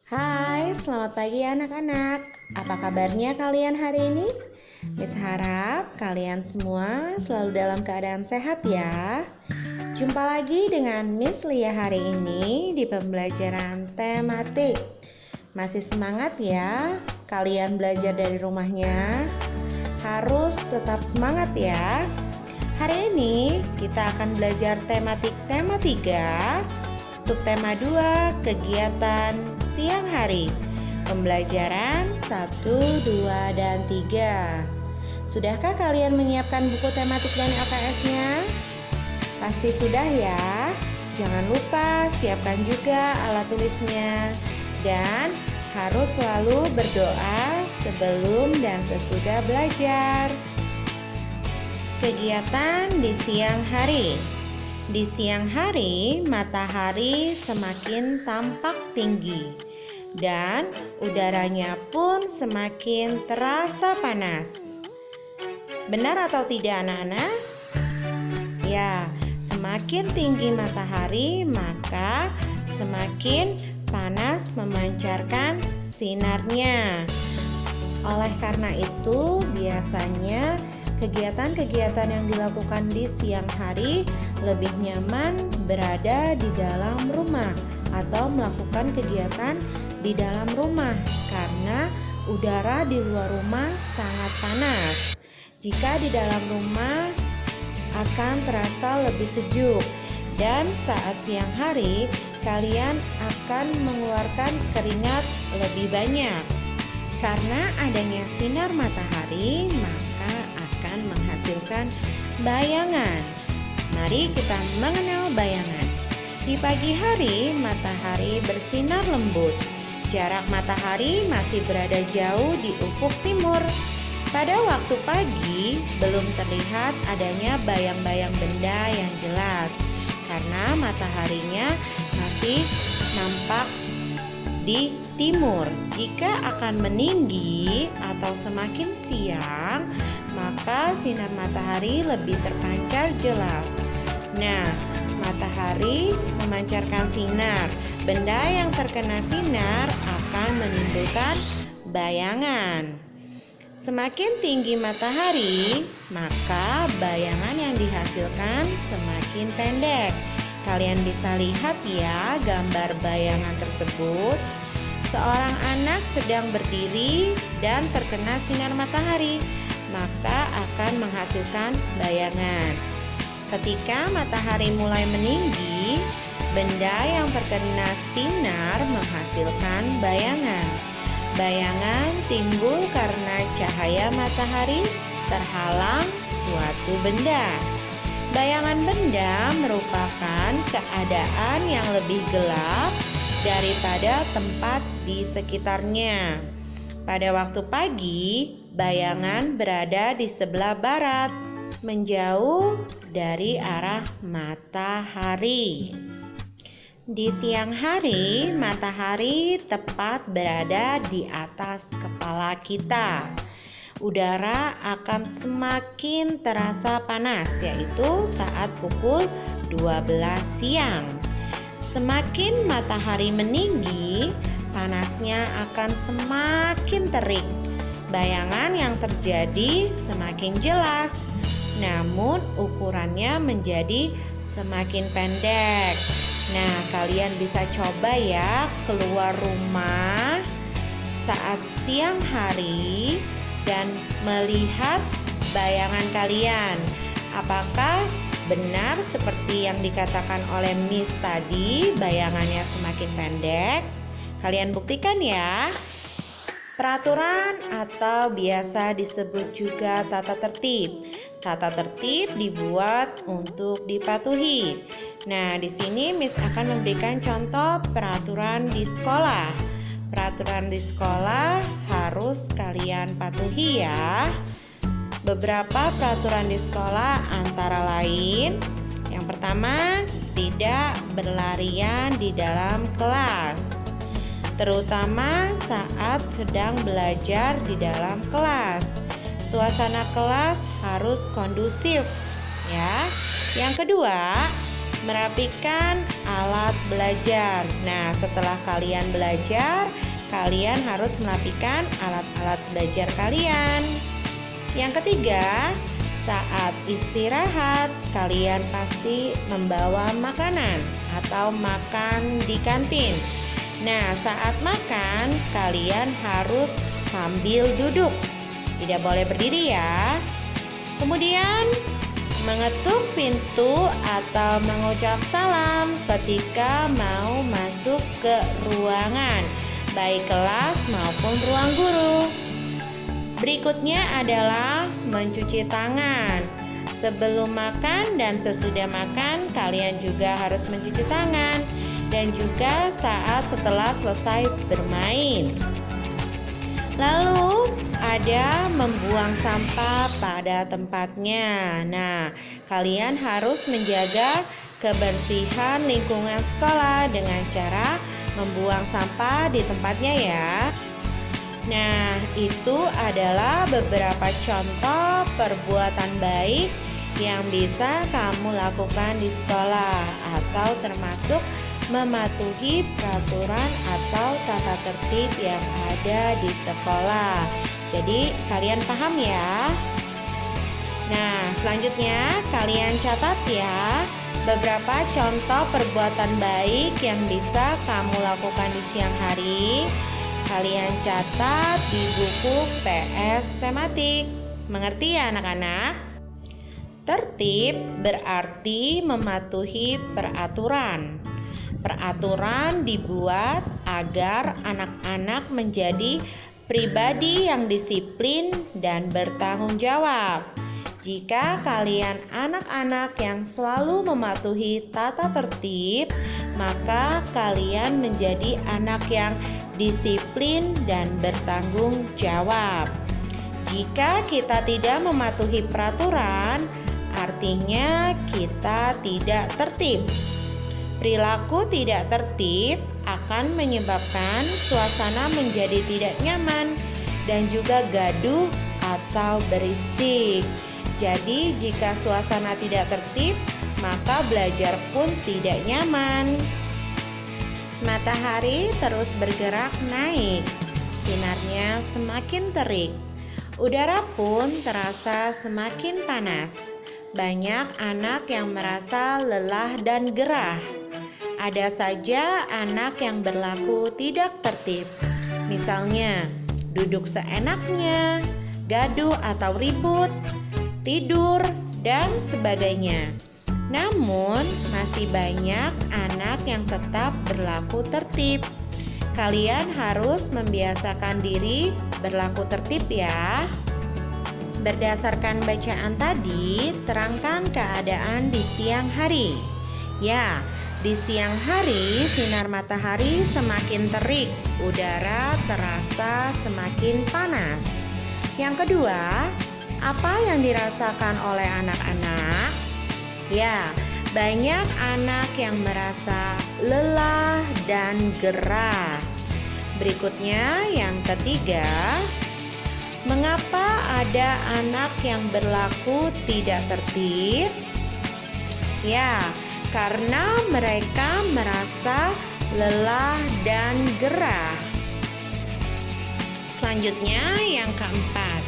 Hai, selamat pagi anak-anak. Apa kabarnya kalian hari ini? Miss harap kalian semua selalu dalam keadaan sehat ya. Jumpa lagi dengan Miss Lia hari ini di pembelajaran tematik. Masih semangat ya? Kalian belajar dari rumahnya? Harus tetap semangat ya. Hari ini kita akan belajar tematik tema 3, subtema 2, kegiatan siang hari. Pembelajaran 1, 2, dan 3. Sudahkah kalian menyiapkan buku tematik dan LKS-nya? Pasti sudah ya. Jangan lupa siapkan juga alat tulisnya. Dan harus selalu berdoa sebelum dan sesudah belajar. Kegiatan di siang hari. Di siang hari, matahari semakin tampak tinggi dan udaranya pun semakin terasa panas. Benar atau tidak anak-anak? Ya, semakin tinggi matahari maka semakin panas memancarkan sinarnya. Oleh karena itu, biasanya kegiatan-kegiatan yang dilakukan di siang hari lebih nyaman berada di dalam rumah atau melakukan kegiatan di dalam rumah karena udara di luar rumah sangat panas. Jika di dalam rumah akan terasa lebih sejuk dan saat siang hari kalian akan mengeluarkan keringat lebih banyak. Karena adanya sinar matahari maka akan menghasilkan bayangan. Mari kita mengenal bayangan. Di pagi hari, matahari bersinar lembut. Jarak matahari masih berada jauh di ufuk timur. Pada waktu pagi, belum terlihat adanya bayang-bayang benda yang jelas karena mataharinya masih nampak di timur. Jika akan meninggi atau semakin siang, maka sinar matahari lebih terpancar jelas. Nah, matahari memancarkan sinar. Benda yang terkena sinar akan menimbulkan bayangan. Semakin tinggi matahari, maka bayangan yang dihasilkan semakin pendek. Kalian bisa lihat ya gambar bayangan tersebut. Seorang anak sedang berdiri dan terkena sinar matahari, maka akan menghasilkan bayangan. Ketika matahari mulai meninggi, benda yang terkena sinar menghasilkan bayangan. Bayangan timbul karena cahaya matahari terhalang suatu benda. Bayangan benda merupakan keadaan yang lebih gelap daripada tempat di sekitarnya. Pada waktu pagi, bayangan berada di sebelah barat, menjauh dari arah matahari. Di siang hari, matahari tepat berada di atas kepala kita. Udara akan semakin terasa panas, yaitu saat pukul 12 siang. Semakin matahari meninggi, panasnya akan semakin terik. Bayangan yang terjadi semakin jelas, namun ukurannya menjadi semakin pendek. Nah, kalian bisa coba ya keluar rumah saat siang hari dan melihat bayangan kalian. Apakah benar seperti yang dikatakan oleh Miss tadi, bayangannya semakin pendek? Kalian buktikan ya. Peraturan atau biasa disebut juga tata tertib. Tata tertib dibuat untuk dipatuhi. Nah, di sini Miss akan memberikan contoh peraturan di sekolah. Peraturan di sekolah harus kalian patuhi ya. Beberapa peraturan di sekolah antara lain, yang pertama, tidak berlarian di dalam kelas, terutama saat sedang belajar di dalam kelas. Suasana kelas harus kondusif ya. Yang kedua, merapikan alat belajar. Nah, setelah kalian belajar, kalian harus merapikan alat-alat belajar kalian. Yang ketiga, saat istirahat, kalian pasti membawa makanan atau makan di kantin. Nah, saat makan, kalian harus sambil duduk. Tidak boleh berdiri ya. Kemudian, mengetuk pintu atau mengucap salam ketika mau masuk ke ruangan, baik kelas maupun ruang guru. Berikutnya adalah mencuci tangan. Sebelum makan dan sesudah makan, kalian juga harus mencuci tangan. Dan juga saat setelah selesai bermain. Lalu ada membuang sampah pada tempatnya. Nah, kalian harus menjaga kebersihan lingkungan sekolah dengan cara membuang sampah di tempatnya ya. Nah, itu adalah beberapa contoh perbuatan baik yang bisa kamu lakukan di sekolah atau termasuk mematuhi peraturan atau tata tertib yang ada di sekolah. Jadi kalian paham ya? Nah, selanjutnya kalian catat ya beberapa contoh perbuatan baik yang bisa kamu lakukan di siang hari. Kalian catat di buku PS tematik. Mengerti ya anak-anak? Tertib berarti mematuhi peraturan. Peraturan dibuat agar anak-anak menjadi pribadi yang disiplin dan bertanggung jawab. Jika kalian anak-anak yang selalu mematuhi tata tertib, maka kalian menjadi anak yang disiplin dan bertanggung jawab. Jika kita tidak mematuhi peraturan, artinya kita tidak tertib. Perilaku tidak tertib akan menyebabkan suasana menjadi tidak nyaman dan juga gaduh atau berisik. Jadi, jika suasana tidak tertib, maka belajar pun tidak nyaman. Matahari terus bergerak naik, sinarnya semakin terik. Udara pun terasa semakin panas. Banyak anak yang merasa lelah dan gerah. Ada saja anak yang berlaku tidak tertib. Misalnya, duduk seenaknya, gaduh atau ribut, tidur, dan sebagainya. Namun, masih banyak anak yang tetap berlaku tertib. Kalian harus membiasakan diri berlaku tertib ya. Berdasarkan bacaan tadi, terangkan keadaan di siang hari. Ya, di siang hari sinar matahari semakin terik, udara terasa semakin panas. Yang kedua, apa yang dirasakan oleh anak-anak? Ya, banyak anak yang merasa lelah dan gerah. Berikutnya, yang ketiga, mengapa ada anak yang berlaku tidak tertib? Ya, karena mereka merasa lelah dan gerah. Selanjutnya, yang keempat,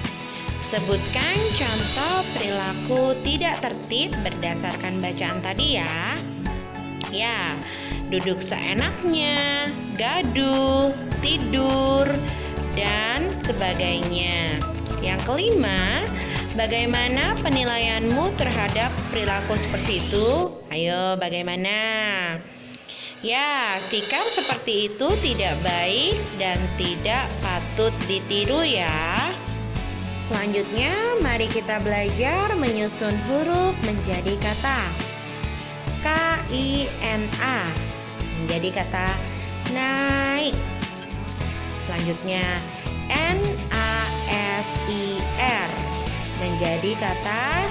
sebutkan contoh perilaku tidak tertib berdasarkan bacaan tadi ya. Ya, duduk seenaknya, gaduh, tidur, dan sebagainya. Yang kelima, bagaimana penilaianmu terhadap perilaku seperti itu? Ayo, bagaimana? Ya, sikap seperti itu tidak baik dan tidak patut ditiru ya. Selanjutnya, mari kita belajar menyusun huruf menjadi kata K-I-N-A menjadi kata naik. Selanjutnya, N-A-S-I-R menjadi kata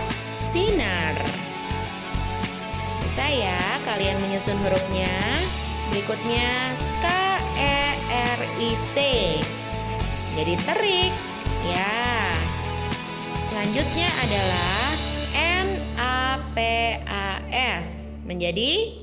sinar. Bisa ya kalian menyusun hurufnya. Berikutnya, K-E-R-I-T jadi terik ya. Selanjutnya adalah N-A-P-A-S menjadi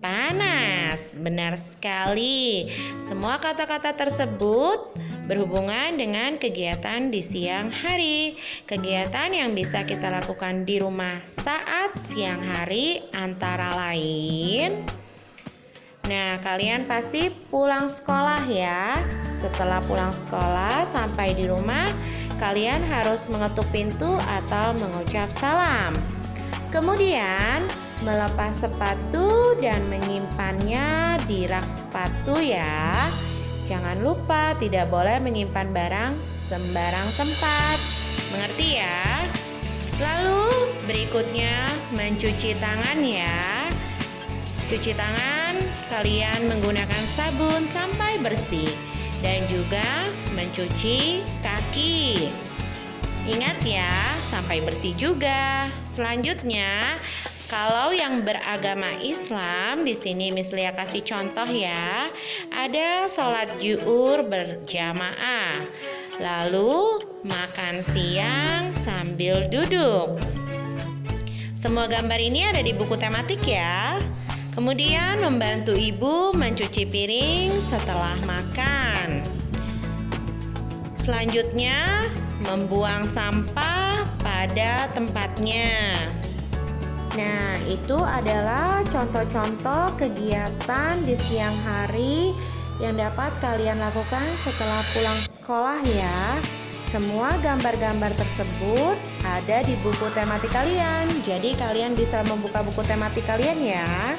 panas. Benar sekali. Semua kata-kata tersebut berhubungan dengan kegiatan di siang hari. Kegiatan yang bisa kita lakukan di rumah saat siang hari antara lain. Nah, kalian pasti pulang sekolah ya. Setelah pulang sekolah sampai di rumah, kalian harus mengetuk pintu atau mengucap salam. Kemudian melepas sepatu dan menyimpannya di rak sepatu ya. Jangan lupa tidak boleh menyimpan barang sembarang tempat. Mengerti ya? Lalu berikutnya mencuci tangan ya. Cuci tangan kalian menggunakan sabun sampai bersih dan juga mencuci kaki. Ingat ya, sampai bersih juga. Selanjutnya, kalau yang beragama Islam, di sini Miss Lia kasih contoh ya. Ada sholat zuhur berjamaah. Lalu makan siang sambil duduk. Semua gambar ini ada di buku tematik ya. Kemudian membantu ibu mencuci piring setelah makan. Selanjutnya, membuang sampah pada tempatnya. Nah, itu adalah contoh-contoh kegiatan di siang hari yang dapat kalian lakukan setelah pulang sekolah ya. Semua gambar-gambar tersebut ada di buku tematik kalian. Jadi kalian bisa membuka buku tematik kalian ya.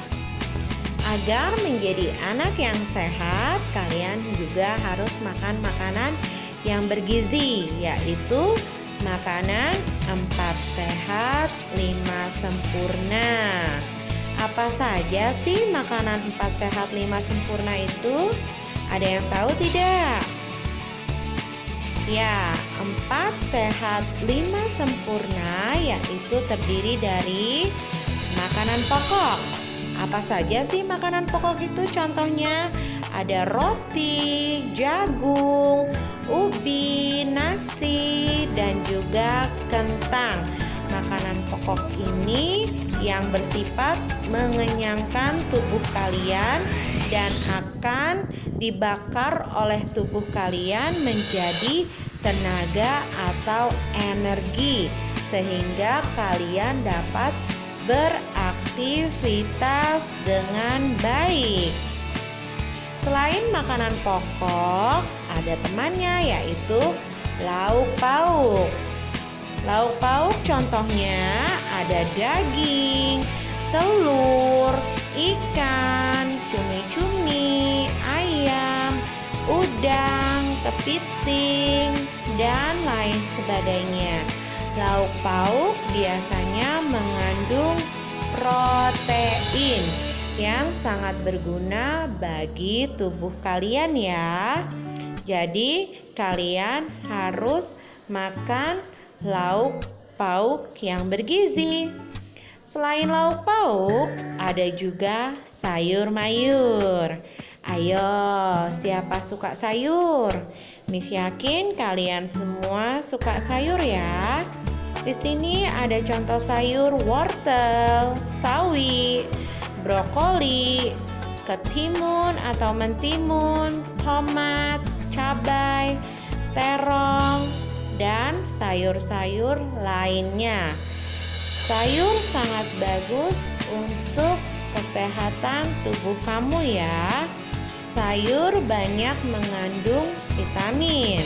Agar menjadi anak yang sehat, kalian juga harus makan makanan yang bergizi, yaitu makanan 4 sehat, 5 sempurna. Apa saja sih makanan 4 sehat, 5 sempurna itu? Ada yang tahu tidak? Ya, 4 sehat, 5 sempurna yaitu terdiri dari makanan pokok. Apa saja sih makanan pokok itu? Contohnya ada roti, jagung, ubi, nasi, dan juga kentang. Makanan pokok ini yang bersifat mengenyangkan tubuh kalian dan akan dibakar oleh tubuh kalian menjadi tenaga atau energi sehingga kalian dapat beraktivitas dengan baik. Selain makanan pokok, ada temannya yaitu lauk pauk. Lauk pauk contohnya ada daging, telur, ikan, cumi-cumi, ayam, udang, kepiting, dan lain sebagainya. Lauk pauk biasanya mengandung protein yang sangat berguna bagi tubuh kalian ya. Jadi kalian harus makan lauk pauk yang bergizi. Selain lauk pauk, ada juga sayur mayur. Ayo, siapa suka sayur? Miss yakin kalian semua suka sayur ya. Di sini ada contoh sayur wortel, sawi, brokoli, ketimun atau mentimun, tomat, cabai, terong, dan sayur-sayur lainnya. Sayur sangat bagus untuk kesehatan tubuh kamu ya. Sayur banyak mengandung vitamin.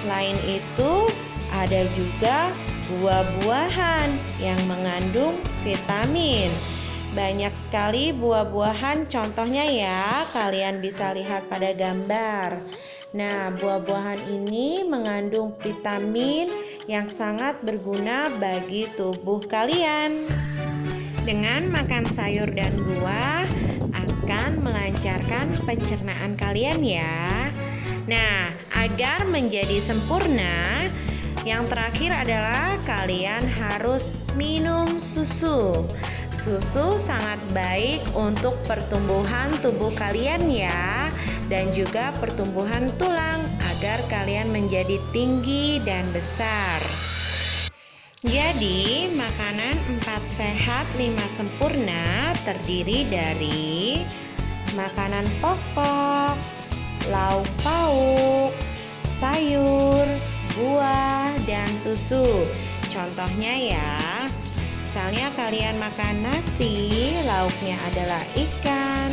Selain itu, ada juga buah-buahan yang mengandung vitamin. Banyak sekali buah-buahan contohnya ya, kalian bisa lihat pada gambar. Nah, buah-buahan ini mengandung vitamin yang sangat berguna bagi tubuh kalian. Dengan makan sayur dan buah akan melancarkan pencernaan kalian ya. Nah, agar menjadi sempurna, yang terakhir adalah kalian harus minum susu. Susu sangat baik untuk pertumbuhan tubuh kalian ya, dan juga pertumbuhan tulang agar kalian menjadi tinggi dan besar. Jadi, makanan 4 sehat 5 sempurna terdiri dari makanan pokok, lauk pauk, sayur, buah, dan susu. Contohnya ya, misalnya kalian makan nasi, lauknya adalah ikan,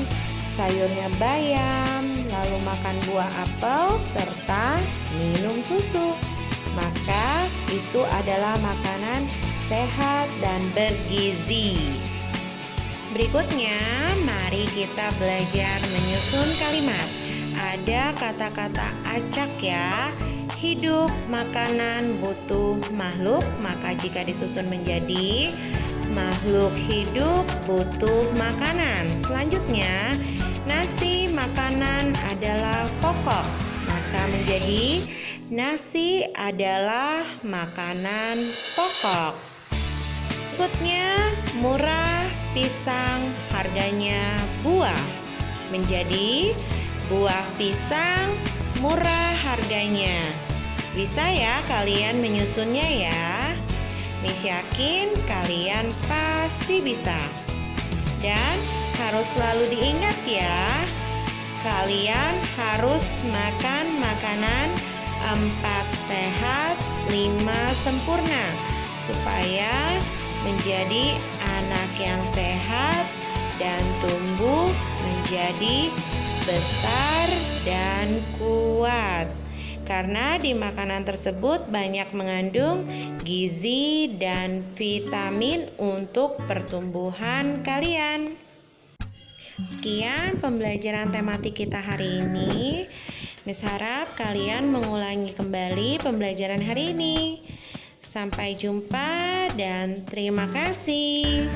sayurnya bayam, lalu makan buah apel, serta minum susu. Maka itu adalah makanan sehat dan bergizi. Berikutnya, mari kita belajar menyusun kalimat. Ada kata-kata acak ya. Hidup, makanan, butuh, makhluk. Maka jika disusun menjadi makhluk hidup, butuh makanan. Selanjutnya, nasi, makanan adalah pokok. Maka menjadi nasi adalah makanan pokok. Berikutnya, murah, pisang, harganya buah. Menjadi buah pisang, murah harganya. Bisa ya kalian menyusunnya ya. Miss yakin kalian pasti bisa. Dan harus selalu diingat ya, kalian harus makan makanan 4 sehat 5 sempurna supaya menjadi anak yang sehat dan tumbuh menjadi besar dan kuat. Karena di makanan tersebut banyak mengandung gizi dan vitamin untuk pertumbuhan kalian. Sekian pembelajaran tematik kita hari ini. Miss harap kalian mengulangi kembali pembelajaran hari ini. Sampai jumpa dan terima kasih.